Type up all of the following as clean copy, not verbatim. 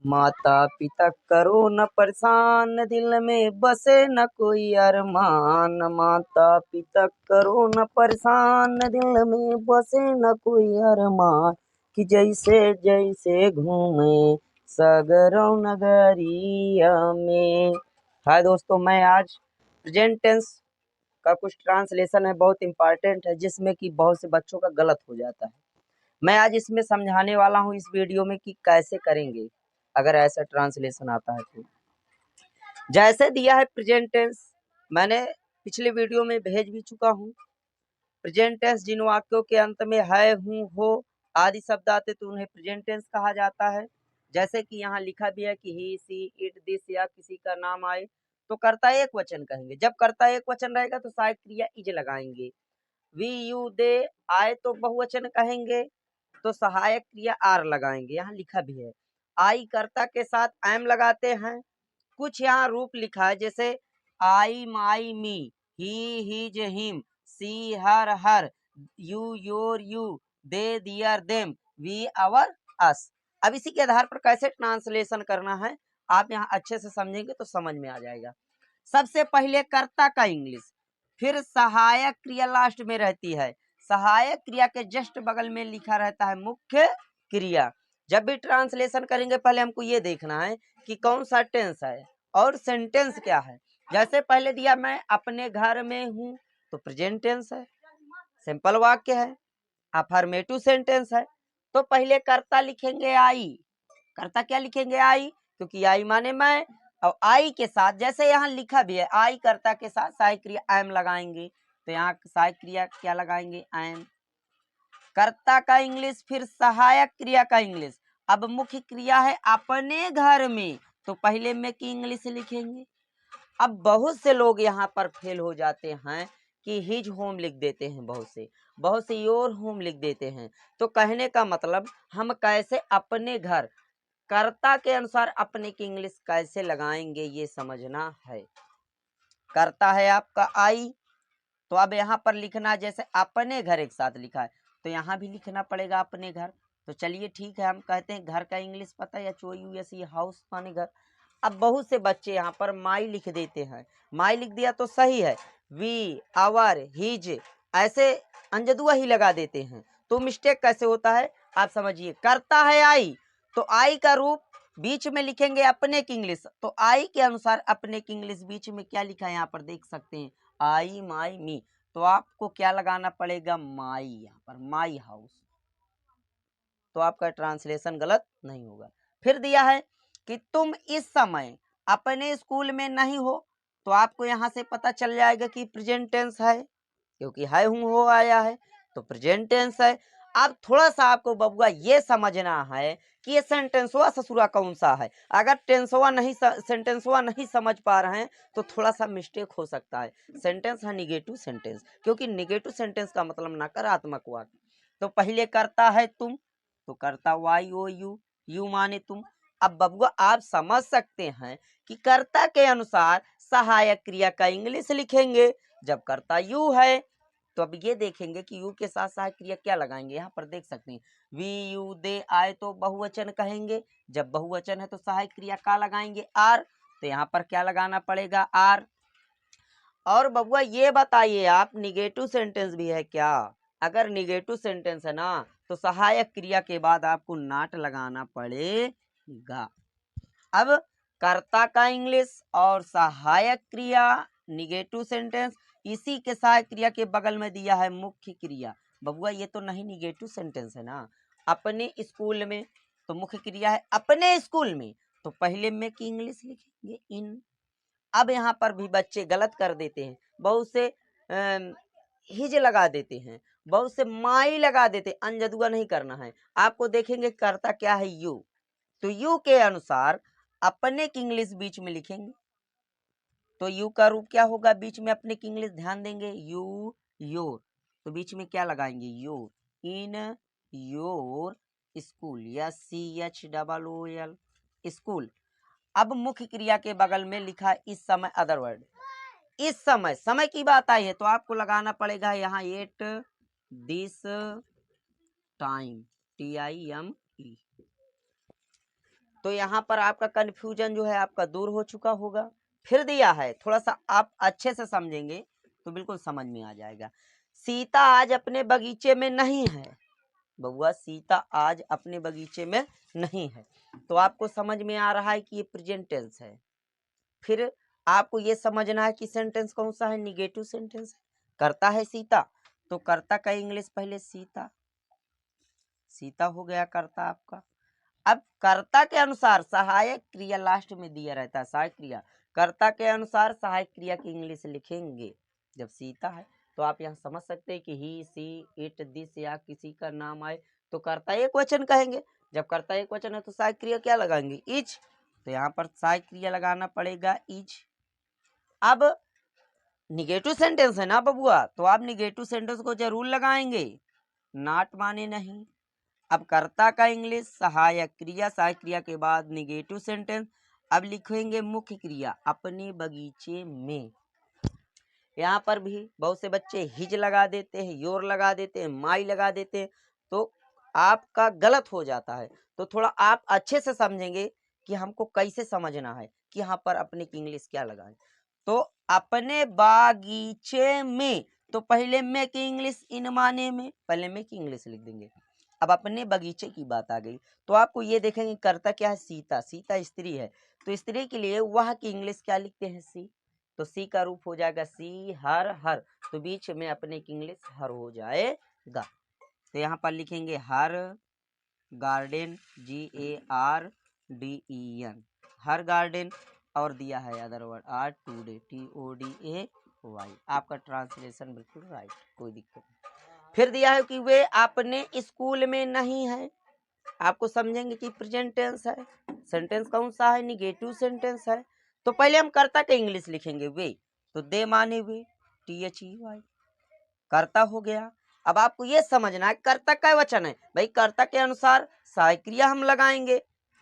माता पिता करो न परेशान, दिल में बसे न कोई अरमान। माता पिता करो न परेशान, दिल में बसे न कोई अरमान। कि जैसे जैसे घूमे सगरों नगरिया में। हाय दोस्तों, मैं आज प्रेजेंट टेंस का कुछ ट्रांसलेशन है, बहुत इंपॉर्टेंट है, जिसमें कि बहुत से बच्चों का गलत हो जाता है। मैं आज इसमें समझाने वाला हूँ इस वीडियो में कि कैसे करेंगे अगर ऐसा ट्रांसलेशन आता है तो। जैसे दिया है प्रेजेंट टेंस, मैंने पिछले वीडियो में भेज भी चुका हूँ। प्रेजेंट टेंस जिन वाक्यों के अंत में है, हूँ, हो आदि शब्द आते तो उन्हें प्रेजेंट टेंस कहा जाता है। जैसे कि यहाँ लिखा भी है कि ही, सी, इट, दिस या किसी का नाम आए तो कर्ता एक वचन कहेंगे। जब कर्ता एक वचन रहेगा तो सहायक क्रिया इज लगाएंगे। वी, यू, दे आए तो बहुवचन कहेंगे तो सहायक क्रिया आर लगाएंगे। यहाँ लिखा भी है। आई कर्ता के साथ एम लगाते हैं। कुछ यहाँ रूप लिखा है, जैसे I, my, me, he, his, him, she, her, you, your, you, they, their, them, we, our, us. अब इसी के आधार पर कैसे ट्रांसलेशन करना है आप यहाँ अच्छे से समझेंगे तो समझ में आ जाएगा। सबसे पहले कर्ता का इंग्लिश, फिर सहायक क्रिया लास्ट में रहती है। सहायक क्रिया के जस्ट बगल में लिखा रहता है मुख्य क्रिया। जब भी ट्रांसलेशन करेंगे पहले हमको ये देखना है कि कौन सा टेंस है और सेंटेंस क्या है। जैसे पहले दिया मैं अपने घर में हूँ तो प्रेजेंट टेंस है, सिंपल वाक्य है, अफर्मेटिव सेंटेंस है। तो पहले कर्ता लिखेंगे आई। कर्ता क्या लिखेंगे? आई, क्योंकि आई माने मैं। और आई के साथ जैसे यहाँ लिखा भी है, आई कर्ता के साथ सहायक क्रिया एम लगाएंगे तो यहाँ सहायक क्रिया क्या लगाएंगे? एम। कर्ता का इंग्लिश, फिर सहायक क्रिया का इंग्लिश। अब मुख्य क्रिया है अपने घर में तो पहले में की इंग्लिश लिखेंगे। अब बहुत से लोग यहाँ पर फेल हो जाते हैं कि हिज होम लिख देते हैं, बहुत से योर होम लिख देते हैं। तो कहने का मतलब हम कैसे अपने घर, कर्ता के अनुसार अपने की इंग्लिश कैसे लगाएंगे ये समझना है। कर्ता है आपका आई, तो अब यहाँ पर लिखना, जैसे अपने घर एक साथ लिखा है तो यहाँ भी लिखना पड़ेगा अपने घर। तो चलिए ठीक है, हम कहते हैं घर का इंग्लिश पता है, या HOUSE, हाउस माने घर। अब बहुत से बच्चे यहाँ पर माई लिख देते हैं। माई लिख दिया तो सही है, वी, आवर, हिज ऐसे अंजदुआ ही लगा देते हैं तो मिस्टेक कैसे होता है आप समझिए। करता है आई तो आई का रूप बीच में लिखेंगे अपने की इंग्लिश, तो आई के अनुसार अपने की इंग्लिश बीच में क्या लिखा है यहाँ पर देख सकते हैं, आई, माई, मी। तो आपको क्या लगाना पड़ेगा? माई, यहाँ पर माई हाउस। तो आपका ट्रांसलेशन गलत नहीं होगा। फिर दिया है कि तुम इस समय अपने स्कूल में नहीं हो तो आपको यहाँ से पता चल जाएगा कि प्रेजेंट टेंस है, क्योंकि है, हूँ, हो आया है तो प्रेजेंट टेंस है। अब थोड़ा सा आपको बबुआ ये समझना है कि ये सेंटेंसवा ससुरा कौन सा है। अगर सेंटेंसवा नहीं समझ पा रहे हैं तो थोड़ा सा मिस्टेक हो सकता है। सेंटेंस है निगेटिव सेंटेंस, क्योंकि निगेटिव सेंटेंस का मतलब नकारात्मक वाक्य। तो पहले करता है तुम तो करता YOU, यू माने तुम। अब बबुआ आप समझ सकते हैं कि कर्ता के अनुसार सहायक क्रिया का इंग्लिश लिखेंगे। जब कर्ता यू है तो अब ये देखेंगे कि यू के साथ सहायक क्रिया क्या लगाएंगे। यहाँ पर देख सकते हैं वी, यू, दे आए तो बहुवचन कहेंगे। जब बहुवचन है तो सहायक क्रिया का लगाएंगे? आर। तो यहाँ पर क्या लगाना पड़ेगा? आर। और बबुआ ये बताइए आप, निगेटिव सेंटेंस भी है क्या? अगर निगेटिव सेंटेंस है ना तो सहायक क्रिया के बाद आपको नाट लगाना पड़ेगा। अब कर्ता का इंग्लिश और सहायक क्रिया निगेटिव सेंटेंस, इसी के सहायक क्रिया के बगल में दिया है मुख्य क्रिया। बबुआ ये तो नहीं निगेटिव सेंटेंस है ना। अपने स्कूल में तो मुख्य क्रिया है अपने स्कूल में तो पहले में की इंग्लिश लिखेंगे इन। अब यहाँ पर भी बच्चे गलत कर देते हैं, बहुत से हिज लगा देते हैं, बहुत से माई लगा देते हैं। अंजदुआ नहीं करना है आपको। देखेंगे करता क्या है? यू। तो यू के अनुसार अपने की इंग्लिश बीच में लिखेंगे तो यू का रूप क्या होगा? बीच में अपने की इंग्लिश ध्यान देंगे, यू, योर। तो बीच में क्या लगाएंगे? योर। इन योर स्कूल, या CHOOL स्कूल। अब मुख्य क्रिया के बगल में लिखा इस समय अदर वर्ड। इस समय, समय की बात आई है तो आपको लगाना पड़ेगा यहाँ एट दिस टाइम, TIME। तो यहाँ पर आपका कन्फ्यूजन जो है आपका दूर हो चुका होगा। फिर दिया है, थोड़ा सा आप अच्छे से समझेंगे तो बिल्कुल समझ में आ जाएगा। सीता आज अपने बगीचे में नहीं है। बबुआ सीता आज अपने बगीचे में नहीं है, तो आपको समझ में आ रहा है कि ये प्रेजेंट टेंस है। फिर आपको ये समझना है कि सेंटेंस कौन सा है, निगेटिव सेंटेंस है। करता है सीता, तो कर्ता का इंग्लिश पहले सीता, सीता हो गया कर्ता आपका। अब कर्ता के अनुसार सहायक क्रिया लास्ट में दिया रहता है, सहायक क्रिया। कर्ता के अनुसार सहायक क्रिया की इंग्लिश लिखेंगे। जब सीता है तो आप यहाँ समझ सकते हैं कि ही, सी, इट, दिस या किसी का नाम आए तो कर्ता एक वचन कहेंगे। जब कर्ता एक वचन है तो सहायक क्रिया क्या लगाएंगे, इज। तो यहाँ पर सहायक क्रिया लगाना पड़ेगा इज। अब निगेटिव सेंटेंस है ना बबुआ, तो आप निगेटिव सेंटेंस को जरूर लगाएंगे, नॉट माने नहीं। अब कर्ता का इंग्लिश सहायक क्रिया, सहायक क्रिया के बाद निगेटिव सेंटेंस। अब लिखेंगे मुख्य क्रिया, अपने बगीचे में। यहाँ पर भी बहुत से बच्चे हिज लगा देते हैं, योर लगा देते हैं, माई लगा देते हैं, तो आपका गलत हो जाता है। तो थोड़ा आप अच्छे से समझेंगे कि हमको कैसे समझना है कि यहाँ पर अपने की इंग्लिश क्या लगाएं। तो अपने बागीचे में, तो पहले में की इंग्लिश इन माने में, पहले में की इंग्लिश लिख देंगे। अब अपने बगीचे की बात आ गई, तो आपको ये देखेंगे कर्ता क्या है, सीता। सीता स्त्री है, तो स्त्री के लिए वह की इंग्लिश क्या लिखते हैं, सी। तो सी का रूप हो जाएगा सी, हर, हर, तो बीच में अपने की इंग्लिश हर हो जाएगा। तो यहाँ पर लिखेंगे her garden, GARDEN, her garden. और दिया है other word are today, TODAY। आपका ट्रांसलेशन बिल्कुल राइट, कोई दिक्कत नहीं। फिर दिया है कि वे अपने स्कूल में नहीं है। आपको समझेंगे कि प्रेजेंट टेंस है, सेंटेंस कौन सा है, निगेटिव सेंटेंस है। तो पहले हम कर्ता का इंग्लिश लिखेंगे वे, तो दे माने वे, THEY, कर्ता हो गया। अब आपको ये समझना है कर्ता का वचन है भाई, कर्ता के अनुसार सहायक क्रिया हम लगाएंगे,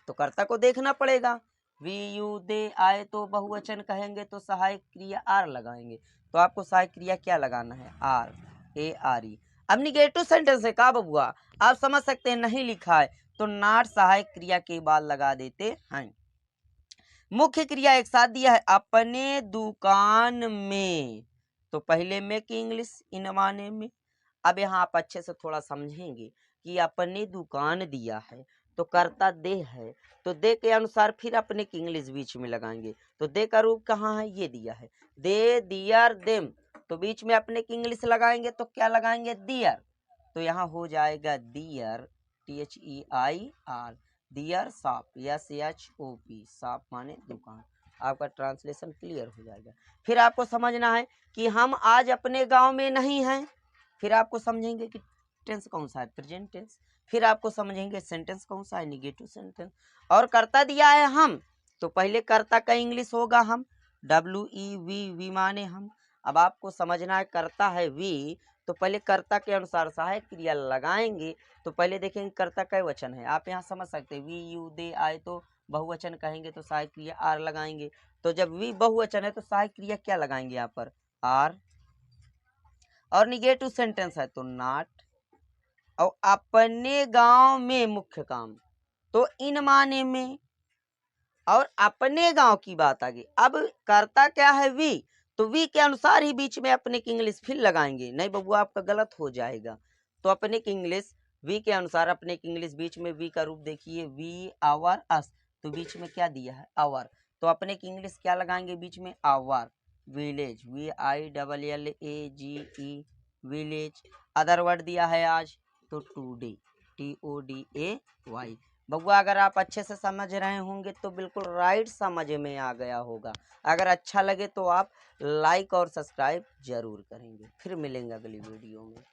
तो कर्ता को देखना पड़ेगा। वी, यू, दे आए तो बहुवचन कहेंगे तो सहायक क्रिया आर लगाएंगे। तो आपको सहायक क्रिया क्या लगाना है, ARE। अब निगेटिव सेंटेंस है का बबुआ, आप समझ सकते हैं नहीं लिखा है तो नॉट सहायक क्रिया के बाद लगा देते हैं। मुख्य क्रिया एक साथ दिया है, अपने दुकान में, तो पहले में की इंग्लिश इन माने में। अब यहाँ आप अच्छे से थोड़ा समझेंगे कि अपने दुकान दिया है तो कर्ता दे है, तो दे के अनुसार फिर अपने की इंग्लिश बीच में लगाएंगे। तो दे का रूप कहाँ है, ये दिया है, दे, दियर, देम, तो बीच में अपने की इंग्लिश लगाएंगे तो क्या लगाएंगे, दियर। तो यहाँ हो जाएगा their, THEIR, their shop, SHOP, shop माने दुकान। आपका ट्रांसलेशन क्लियर हो जाएगा। फिर आपको समझना है कि हम आज अपने गांव में नहीं हैं। फिर आपको समझेंगे कि टेंस कौन सा है, प्रेजेंट टेंस। फिर आपको समझेंगे सेंटेंस कौन सा है, निगेटिव सेंटेंस। और कर्ता दिया है हम, तो पहले कर्ता का इंग्लिश होगा हम, WEV माने हम। अब आपको समझना है कर्ता है वी, तो पहले कर्ता के अनुसार सहायक क्रिया लगाएंगे। तो पहले देखेंगे कर्ता का वचन है, आप यहाँ समझ सकते हैं वी, यू, दे आए तो बहुवचन कहेंगे तो सहायक क्रिया आर लगाएंगे। तो जब वी बहुवचन है तो सहायक क्रिया क्या लगाएंगे यहाँ पर, आर। और निगेटिव सेंटेंस है तो नॉट। और अपने गांव में मुख्य काम, तो इन माने में। और अपने गांव की बात आ गई, अब कर्ता क्या है वी, तो वी के अनुसार ही बीच में अपने की इंग्लिश फिर लगाएंगे। नहीं बबुआ आपका गलत हो जाएगा। तो अपने की इंग्लिश वी के अनुसार अपने की इंग्लिश बीच में वी का रूप देखिए, वी, आवर, अस, तो बीच में क्या दिया है, आवर, तो अपने की इंग्लिश क्या लगाएंगे बीच में, our. Village, VILLAGE, village. Other word दिया है आज तो टूडे, TODAY। बबुआ अगर आप अच्छे से समझ रहे होंगे तो बिल्कुल राइट समझ में आ गया होगा। अगर अच्छा लगे तो आप लाइक और सब्सक्राइब जरूर करेंगे। फिर मिलेंगे अगली वीडियो में।